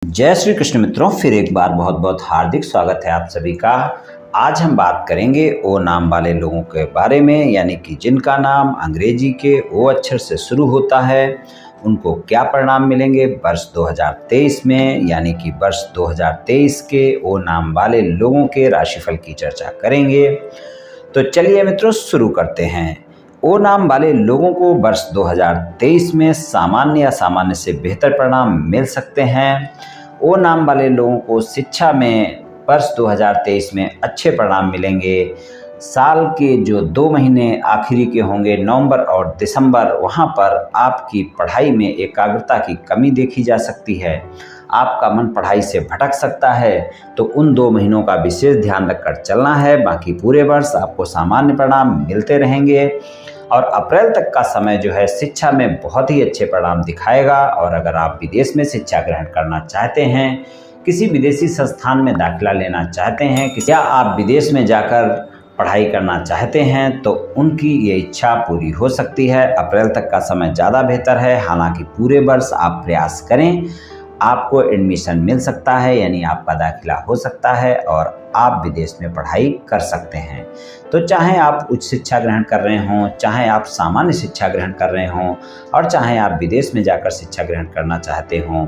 जय श्री कृष्ण मित्रों, फिर एक बार बहुत बहुत हार्दिक स्वागत है आप सभी का। आज हम बात करेंगे ओ नाम वाले लोगों के बारे में, यानी कि जिनका नाम अंग्रेजी के ओ अक्षर से शुरू होता है, उनको क्या परिणाम मिलेंगे वर्ष 2023 में। यानी कि वर्ष 2023 के ओ नाम वाले लोगों के राशिफल की चर्चा करेंगे। तो चलिए मित्रों शुरू करते हैं। ओ नाम वाले लोगों को वर्ष 2023 में सामान्य या सामान्य से बेहतर परिणाम मिल सकते हैं। ओ नाम वाले लोगों को शिक्षा में वर्ष 2023 में अच्छे परिणाम मिलेंगे। साल के जो 2 महीने आखिरी के होंगे, नवंबर और दिसंबर, वहाँ पर आपकी पढ़ाई में एकाग्रता की कमी देखी जा सकती है। आपका मन पढ़ाई से भटक सकता है, तो उन 2 महीनों का विशेष ध्यान रखकर चलना है। बाकी पूरे वर्ष आपको सामान्य परिणाम मिलते रहेंगे और अप्रैल तक का समय जो है शिक्षा में बहुत ही अच्छे परिणाम दिखाएगा। और अगर आप विदेश में शिक्षा ग्रहण करना चाहते हैं, किसी विदेशी संस्थान में दाखिला लेना चाहते हैं, या आप विदेश में जाकर पढ़ाई करना चाहते हैं, तो उनकी ये इच्छा पूरी हो सकती है। अप्रैल तक का समय ज़्यादा बेहतर है। हालांकि पूरे वर्ष आप प्रयास करें, आपको एडमिशन मिल सकता है, यानी आपका दाखिला हो सकता है और आप विदेश में पढ़ाई कर सकते हैं। तो चाहे आप उच्च शिक्षा ग्रहण कर रहे हों, चाहे आप सामान्य शिक्षा ग्रहण कर रहे हों, और चाहे आप विदेश में जाकर शिक्षा ग्रहण करना चाहते हों,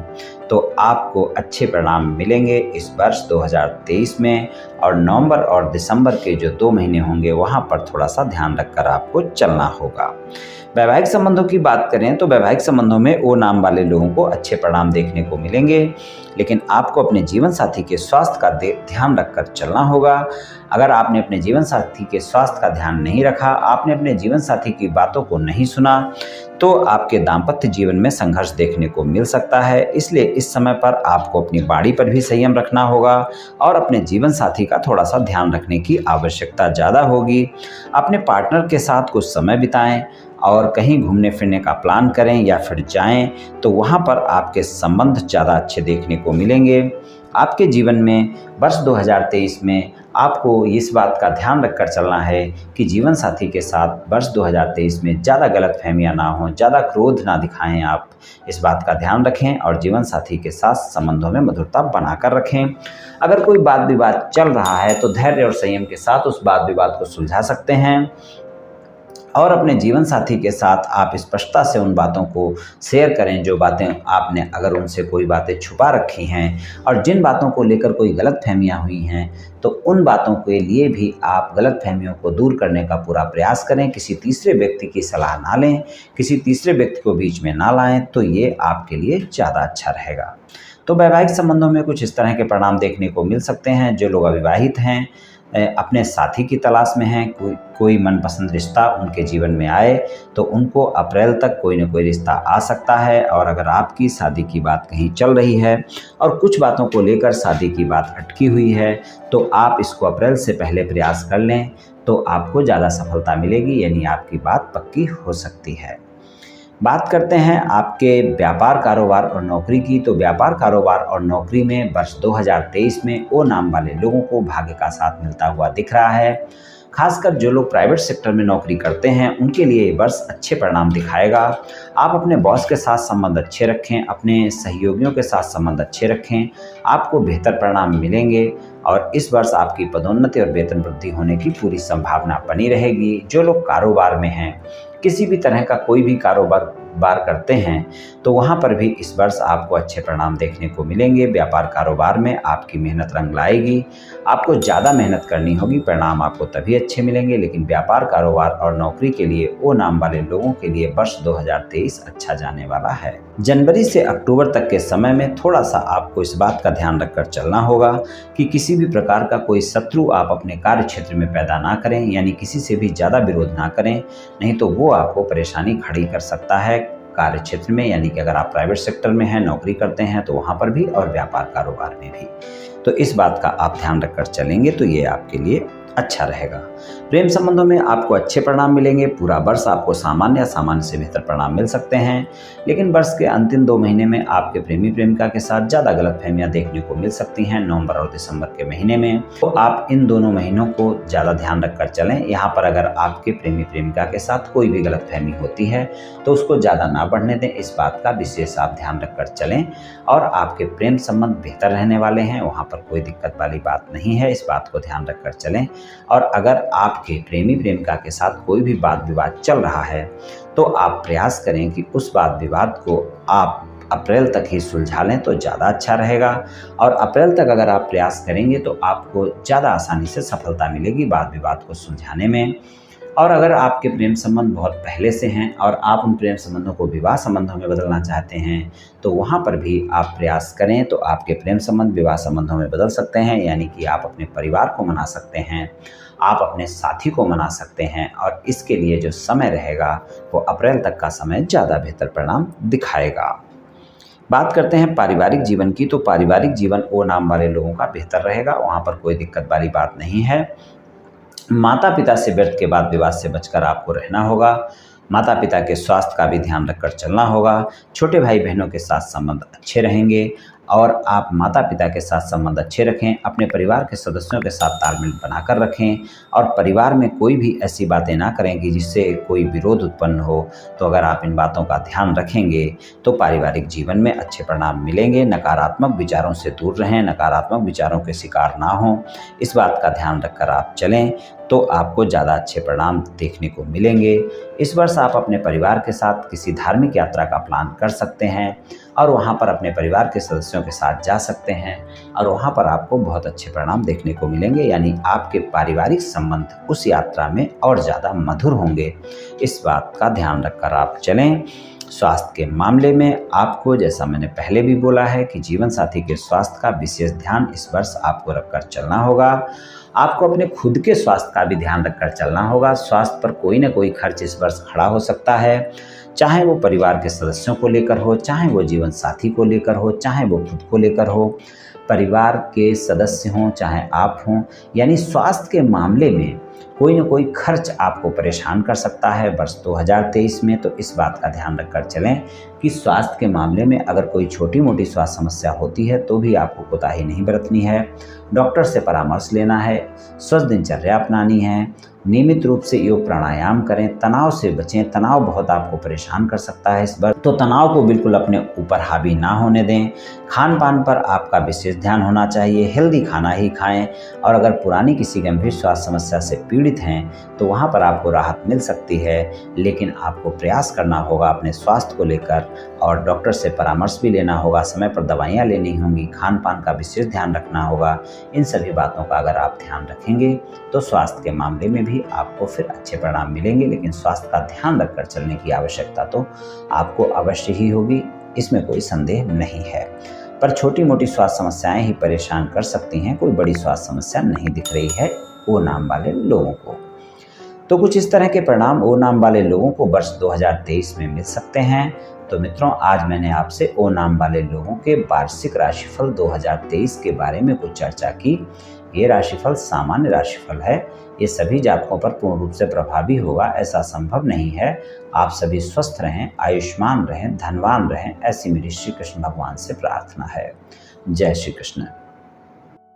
तो आपको अच्छे परिणाम मिलेंगे इस वर्ष 2023 में। और नवंबर और दिसंबर के जो 2 महीने होंगे, वहाँ पर थोड़ा सा ध्यान रखकर आपको चलना होगा। वैवाहिक संबंधों की बात करें तो वैवाहिक संबंधों में ओ नाम वाले लोगों को अच्छे परिणाम देखने को मिलेंगे, लेकिन आपको अपने जीवन साथी के स्वास्थ्य का ध्यान रखकर चलना होगा। अगर आपने अपने जीवन साथी के स्वास्थ्य का ध्यान नहीं रखा, आपने अपने जीवन साथी की बातों को नहीं सुना, तो आपके दाम्पत्य जीवन में संघर्ष देखने को मिल सकता है। इसलिए इस समय पर आपको अपनी वाणी पर भी संयम रखना होगा और अपने जीवन साथी का थोड़ा सा ध्यान रखने की आवश्यकता ज़्यादा होगी। अपने पार्टनर के साथ कुछ समय बिताएं और कहीं घूमने फिरने का प्लान करें या फिर जाएं, तो वहाँ पर आपके संबंध ज़्यादा अच्छे देखने को मिलेंगे। आपके जीवन में वर्ष 2023 में आपको इस बात का ध्यान रखकर चलना है कि जीवन साथी के साथ वर्ष 2023 में ज़्यादा गलतफहमियां ना हों, ज़्यादा क्रोध ना दिखाएं। आप इस बात का ध्यान रखें और जीवन साथी के साथ संबंधों में मधुरता बनाकर रखें। अगर कोई वाद विवाद चल रहा है, तो धैर्य और संयम के साथ उस वाद विवाद को सुलझा सकते हैं और अपने जीवन साथी के साथ आप स्पष्टता से उन बातों को शेयर करें जो बातें आपने, अगर उनसे कोई बातें छुपा रखी हैं और जिन बातों को लेकर कोई गलतफहमियां हुई हैं, तो उन बातों के लिए भी आप गलतफहमियों को दूर करने का पूरा प्रयास करें। किसी तीसरे व्यक्ति की सलाह ना लें, किसी तीसरे व्यक्ति को बीच में ना लाएं, तो ये आपके लिए ज़्यादा अच्छा रहेगा। तो वैवाहिक संबंधों में कुछ इस तरह के परिणाम देखने को मिल सकते हैं। जो लोग अविवाहित हैं, अपने साथी की तलाश में हैं, कोई मनपसंद रिश्ता उनके जीवन में आए, तो उनको अप्रैल तक कोई न कोई रिश्ता आ सकता है। और अगर आपकी शादी की बात कहीं चल रही है और कुछ बातों को लेकर शादी की बात अटकी हुई है, तो आप इसको अप्रैल से पहले प्रयास कर लें, तो आपको ज़्यादा सफलता मिलेगी, यानी आपकी बात पक्की हो सकती है। बात करते हैं आपके व्यापार, कारोबार और नौकरी की। तो व्यापार, कारोबार और नौकरी में वर्ष 2023 में ओ नाम वाले लोगों को भाग्य का साथ मिलता हुआ दिख रहा है। खासकर जो लोग प्राइवेट सेक्टर में नौकरी करते हैं, उनके लिए ये वर्ष अच्छे परिणाम दिखाएगा। आप अपने बॉस के साथ संबंध अच्छे रखें, अपने सहयोगियों के साथ संबंध अच्छे रखें, आपको बेहतर परिणाम मिलेंगे और इस वर्ष आपकी पदोन्नति और वेतन वृद्धि होने की पूरी संभावना बनी रहेगी। जो लोग कारोबार में हैं, किसी भी तरह का कोई भी कारोबार करते हैं, तो वहाँ पर भी इस वर्ष आपको अच्छे परिणाम देखने को मिलेंगे। व्यापार कारोबार में आपकी मेहनत रंग लाएगी, आपको ज़्यादा मेहनत करनी होगी, परिणाम आपको तभी अच्छे मिलेंगे। लेकिन व्यापार, कारोबार और नौकरी के लिए ओ नाम वाले लोगों के लिए वर्ष 2023 अच्छा जाने वाला है। जनवरी से अक्टूबर तक के समय में थोड़ा सा आपको इस बात का ध्यान रखकर चलना होगा कि किसी भी प्रकार का कोई शत्रु आप अपने कार्य क्षेत्र में पैदा ना करें, यानी किसी से भी ज़्यादा विरोध ना करें, नहीं तो वो आपको परेशानी खड़ी कर सकता है कार्य क्षेत्र में। यानी कि अगर आप प्राइवेट सेक्टर में हैं, नौकरी करते हैं, तो वहाँ पर भी और व्यापार कारोबार में भी। तो इस बात का आप ध्यान रखकर चलेंगे तो ये आपके लिए अच्छा रहेगा। प्रेम संबंधों में आपको अच्छे परिणाम मिलेंगे। पूरा वर्ष आपको सामान्य या सामान्य से बेहतर परिणाम मिल सकते हैं, लेकिन वर्ष के अंतिम 2 महीने में आपके प्रेमी प्रेमिका के साथ ज़्यादा गलतफहमियां देखने को मिल सकती हैं। नवंबर और दिसंबर के महीने में तो आप इन दोनों महीनों को ज़्यादा ध्यान रखकर चलें। यहाँ पर अगर आपके प्रेमी प्रेमिका के साथ कोई भी गलतफहमी होती है तो उसको ज़्यादा ना बढ़ने दें, इस बात का विशेष आप ध्यान रखकर चलें। और आपके प्रेम संबंध बेहतर रहने वाले हैं, वहाँ पर कोई दिक्कत वाली बात नहीं है, इस बात को ध्यान रखकर चलें। और अगर आपके प्रेमी प्रेमिका के साथ कोई भी वाद विवाद चल रहा है तो आप प्रयास करें कि उस वाद विवाद को आप अप्रैल तक ही सुलझा लें तो ज़्यादा अच्छा रहेगा। और अप्रैल तक अगर आप प्रयास करेंगे तो आपको ज़्यादा आसानी से सफलता मिलेगी वाद विवाद को सुलझाने में। और अगर आपके प्रेम संबंध बहुत पहले से हैं और आप उन प्रेम संबंधों को विवाह संबंधों में बदलना चाहते हैं तो वहाँ पर भी आप प्रयास करें तो आपके प्रेम संबंध विवाह संबंधों में बदल सकते हैं। यानी कि आप अपने परिवार को मना सकते हैं, आप अपने साथी को मना सकते हैं, और इसके लिए जो समय रहेगा वो अप्रैल तक का समय ज़्यादा बेहतर परिणाम दिखाएगा। बात करते हैं पारिवारिक जीवन की, तो पारिवारिक जीवन ओ नाम वाले लोगों का बेहतर रहेगा, वहाँ पर कोई दिक्कत वाली बात नहीं है। माता पिता से व्यर्थ के बाद विवाद से बचकर आपको रहना होगा। माता पिता के स्वास्थ्य का भी ध्यान रखकर चलना होगा। छोटे भाई बहनों के साथ संबंध अच्छे रहेंगे और आप माता पिता के साथ संबंध अच्छे रखें। अपने परिवार के सदस्यों के साथ तालमेल बनाकर रखें और परिवार में कोई भी ऐसी बातें ना करें कि जिससे कोई विरोध उत्पन्न हो। तो अगर आप इन बातों का ध्यान रखेंगे तो पारिवारिक जीवन में अच्छे परिणाम मिलेंगे। नकारात्मक विचारों से दूर रहें, नकारात्मक विचारों के शिकार ना हों, इस बात का ध्यान रखकर आप चलें तो आपको ज़्यादा अच्छे परिणाम देखने को मिलेंगे। इस वर्ष आप अपने परिवार के साथ किसी धार्मिक यात्रा का प्लान कर सकते हैं और वहाँ पर अपने परिवार के सदस्यों के साथ जा सकते हैं और वहाँ पर आपको बहुत अच्छे परिणाम देखने को मिलेंगे। यानी आपके पारिवारिक संबंध उस यात्रा में और ज़्यादा मधुर होंगे, इस बात का ध्यान रखकर आप चलें। स्वास्थ्य के मामले में आपको, जैसा मैंने पहले भी बोला है, कि जीवन साथी के स्वास्थ्य का विशेष ध्यान इस वर्ष आपको रखकर चलना होगा। आपको अपने खुद के स्वास्थ्य का भी ध्यान रखकर चलना होगा। स्वास्थ्य पर कोई ना कोई खर्च इस वर्ष खड़ा हो सकता है, चाहे वो परिवार के सदस्यों को लेकर हो, चाहे वो जीवन साथी को लेकर हो, चाहे वो खुद को लेकर हो। परिवार के सदस्य हों चाहे आप हों, यानी स्वास्थ्य के मामले में कोई ना कोई खर्च आपको परेशान कर सकता है वर्ष 2023 में। तो इस बात का ध्यान रखकर चलें कि स्वास्थ्य के मामले में अगर कोई छोटी मोटी स्वास्थ्य समस्या होती है तो भी आपको कोताही नहीं बरतनी है। डॉक्टर से परामर्श लेना है, स्वस्थ दिनचर्या अपनानी है, नियमित रूप से योग प्राणायाम करें, तनाव से बचें। तनाव बहुत आपको परेशान कर सकता है इस बार, तो तनाव को बिल्कुल अपने ऊपर हावी ना होने दें। खान पान पर आपका विशेष ध्यान होना चाहिए, हेल्दी खाना ही खाएं। और अगर पुरानी किसी गंभीर स्वास्थ्य समस्या से पीड़ित हैं तो वहाँ पर आपको राहत मिल सकती है, लेकिन आपको प्रयास करना होगा अपने स्वास्थ्य को लेकर और डॉक्टर से परामर्श भी लेना होगा, समय पर दवाइयाँ लेनी होंगी, खान पान का विशेष ध्यान रखना होगा। इन सभी बातों का अगर आप ध्यान रखेंगे तो स्वास्थ्य के मामले में भी आपको फिर अच्छे परिणाम मिलेंगे। लेकिन स्वास्थ्य का ध्यान रखकर चलने की आवश्यकता तो आपको अवश्य ही होगी, इसमें कोई संदेह नहीं है। पर छोटी मोटी स्वास्थ्य समस्याएं ही परेशान कर सकती हैं, कोई बड़ी स्वास्थ्य समस्या नहीं दिख रही है ओ नाम वाले लोगों को। तो कुछ इस तरह के परिणाम ओ नाम वाले लोगों को वर्ष 2023 में मिल सकते हैं। तो मित्रों, आज मैंने आपसे ओ नाम वाले लोगों के वार्षिक राशिफल 2023 के बारे में कुछ चर्चा की। ये राशिफल सामान्य राशिफल है, ये सभी जातकों पर पूर्ण रूप से प्रभावी होगा ऐसा संभव नहीं है। आप सभी स्वस्थ रहें, आयुष्मान रहें, धनवान रहें, ऐसी मेरी श्री कृष्ण भगवान से प्रार्थना है। जय श्री कृष्ण।